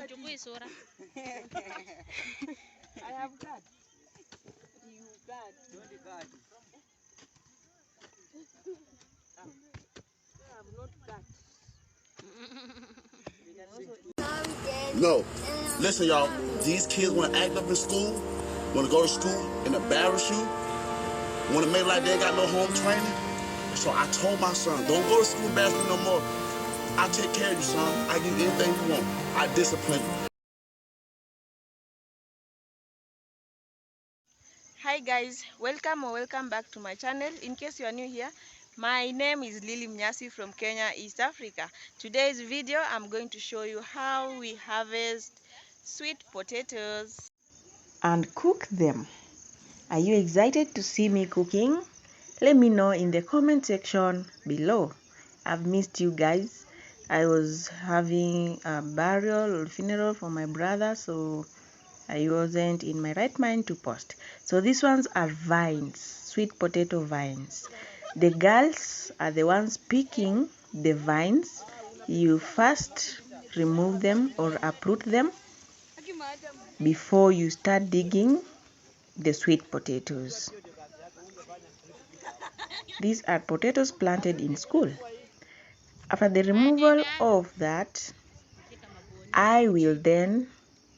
I have got. You got. I have not got. No. Listen, y'all. These kids want to act up in school, want to go to school and embarrass you, want to make like they ain't got no home training. So I told my son, don't go to school embarrass me no more. I take care of you, son. I give you anything you want. I discipline you. Hi guys, welcome back to my channel. In case you are new here, my name is Lily Mnyasi from Kenya, East Africa. Today's video I'm going to show you how we harvest sweet potatoes and cook them. Are you excited to see me cooking? Let me know in the comment section below. I've missed you guys. I was having a burial or funeral for my brother, so I wasn't in my right mind to post. So these ones are vines, sweet potato vines. The girls are the ones picking the vines. You first remove them or uproot them before you start digging the sweet potatoes. These are potatoes planted in school. After the removal of that, I will then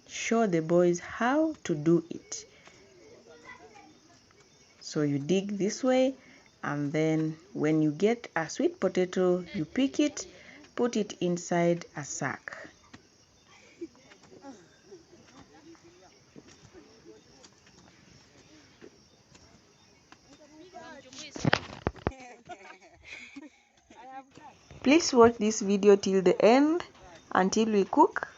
show the boys how to do it. So you dig this way, and then when you get a sweet potato, you pick it, put it inside a sack. Please watch this video till the end until we cook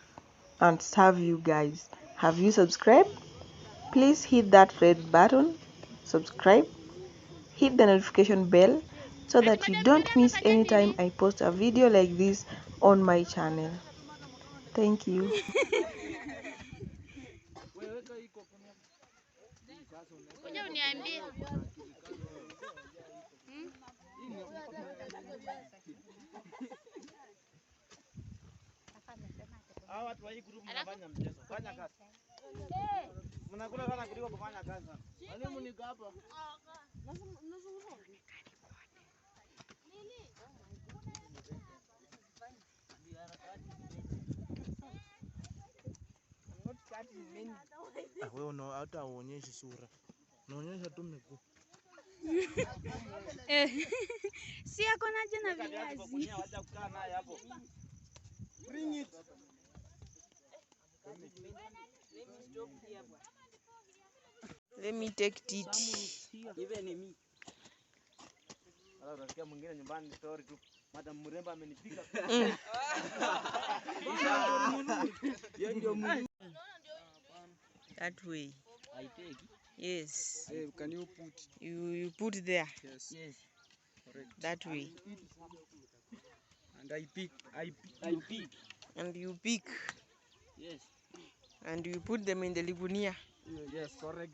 and serve you guys. Have you subscribed? Please hit that red button, subscribe, hit the notification bell so that you don't miss any time I post a video like this on my channel. Thank you. Wewe hata uonyeshi sura. Unaonyesha tu miguu. Si ako na jana viazi. Bring it. Let me take it. Even me. Unasikia mwingine nyumbani story tu. Madam Muremba amenipiga. That way. I take. Yes. Can you put? You put there. Yes. Correct. That way. And I pick. And you pick. Yes. And you put them in the ligunia. Yes, correct.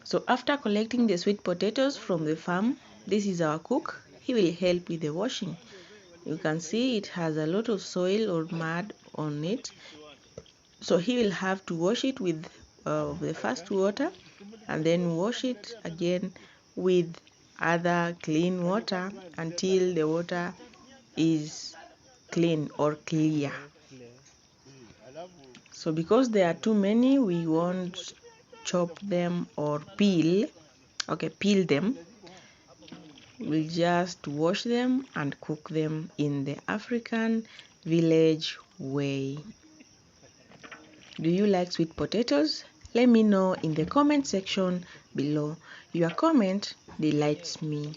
So after collecting the sweet potatoes from the farm, this is our cook. He will help with the washing. You can see it has a lot of soil or mud on it. So he will have to wash it with the first water and then wash it again with other clean water until the water is clean or clear. So because there are too many, we won't chop them or peel them. We'll just wash them and cook them in the African village way. Do you like sweet potatoes? Let me know in the comment section below. Your comment delights me.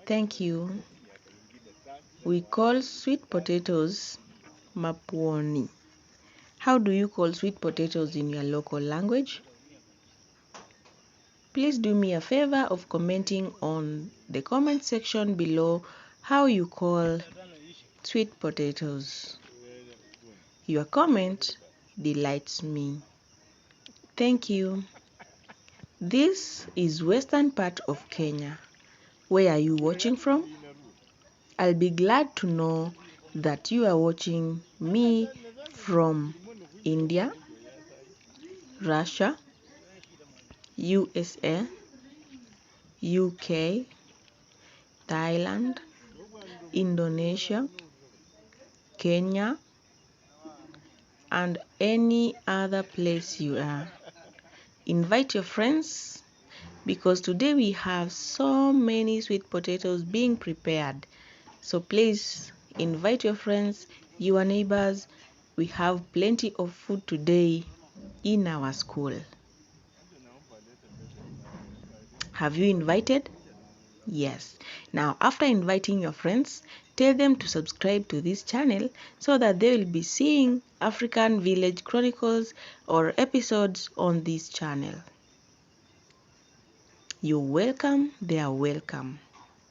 Thank you. We call sweet potatoes mapuoni. How do you call sweet potatoes in your local language? Please do me a favor of commenting on the comment section below how you call sweet potatoes. Your comment delights me. Thank you. This is western part of Kenya. Where are you watching from? I'll be glad to know that you are watching me from India, Russia, USA, UK, Thailand, Indonesia, Kenya, and any other place you are. Invite your friends because today we have so many sweet potatoes being prepared. So please invite your friends, your neighbors. We have plenty of food today in our school. Have you invited? Yes. Now, after inviting your friends, tell them to subscribe to this channel so that they will be seeing African Village Chronicles or episodes on this channel. You're welcome, they are welcome.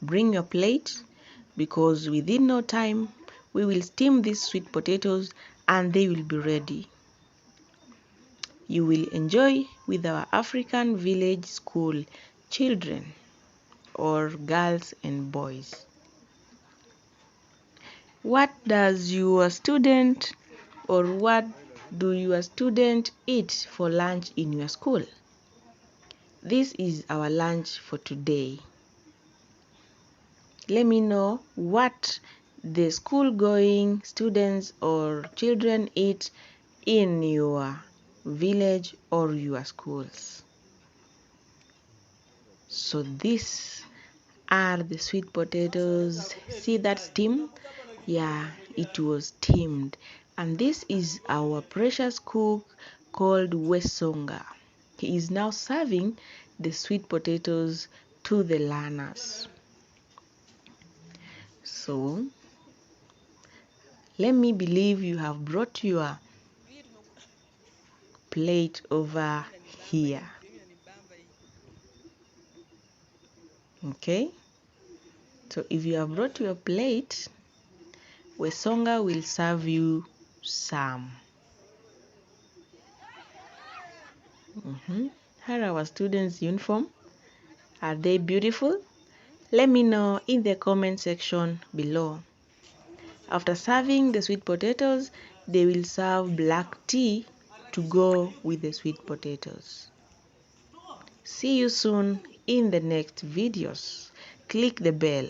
Bring your plate because within no time we will steam these sweet potatoes and they will be ready. You will enjoy with our African Village School children or girls and boys. What does your student or what do your student eat for lunch in your school? This is our lunch for today. Let me know what the school-going students or children eat in your village or your schools. So these are the sweet potatoes. See that steam? Yeah, it was steamed. And this is our precious cook called Wesonga. He is now serving the sweet potatoes to the learners. So, let me believe you have brought your plate over here. Okay? So, if you have brought your plate, Wesonga will serve you some. How are our students' uniform? Are they beautiful? Let me know in the comment section below. After serving the sweet potatoes, they will serve black tea to go with the sweet potatoes. See you soon in the next videos. Click the bell.